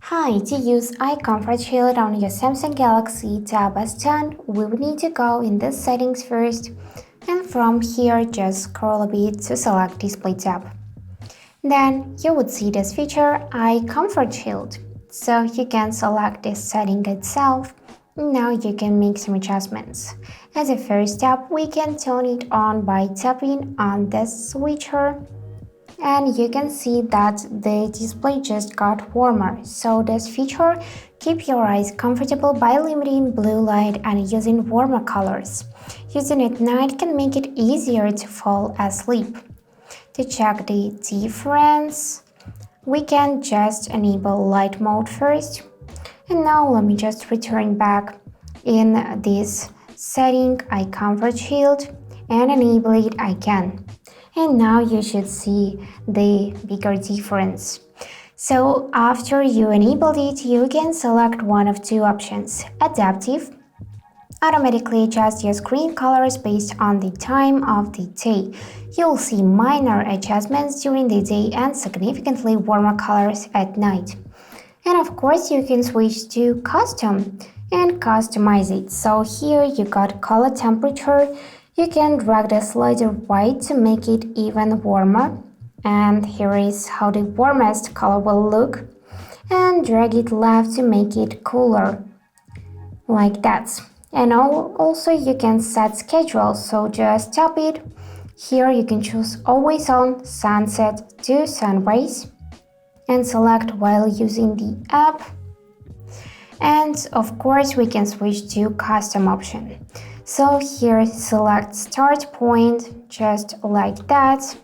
Hi, to use Eye Comfort Shield on your Samsung Galaxy Tab S10, we will need to go in the settings first, and from here just scroll a bit to select Display tab. Then you would see this feature Eye Comfort Shield, so you can select this setting itself. Now you can make some adjustments. As a first step, we can turn it on by tapping on this switcher. And you can see that the display just got warmer, so this feature keeps your eyes comfortable by limiting blue light and using warmer colors. Using it at night can make it easier to fall asleep. To check the difference, we can just enable light mode first. And now let me just return back in this setting, Eye Comfort Shield, and enable it again. And now you should see the bigger difference. So after you enabled it, you can select one of two options: adaptive, automatically adjust your screen colors based on the time of the day. You'll see minor adjustments during the day and significantly warmer colors at night. And of course, you can switch to custom and customize it. So here you got color temperature. You can drag the slider right to make it even warmer. And here is how the warmest color will look. And drag it left to make it cooler. Like that. And also you can set schedule. So just tap it. Here you can choose always on, sunset to sunrise. And select while using the app. And of course we can switch to custom option. So here select start point just like that.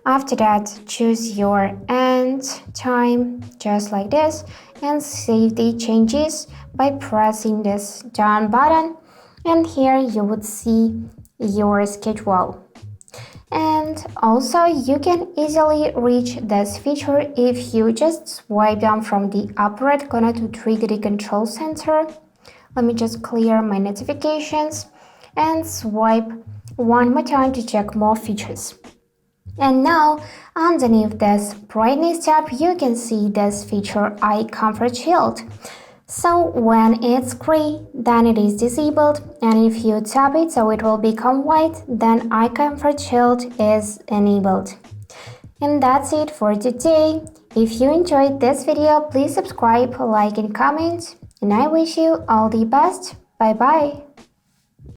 After that choose your end time just like this and save the changes by pressing this down button, and here you would see your schedule. And also you can easily reach this feature if you just swipe down from the upper right corner to trigger the control center. Let me just clear my notifications and swipe one more time to check more features. And now underneath this brightness tab you can see this feature Eye Comfort Shield. So when it's gray, then it is disabled, and if you tap it so it will become white, then Eye Comfort Shield is enabled. And that's it for today. If you enjoyed this video, please subscribe, like and comment, and I wish you all the best. Bye bye.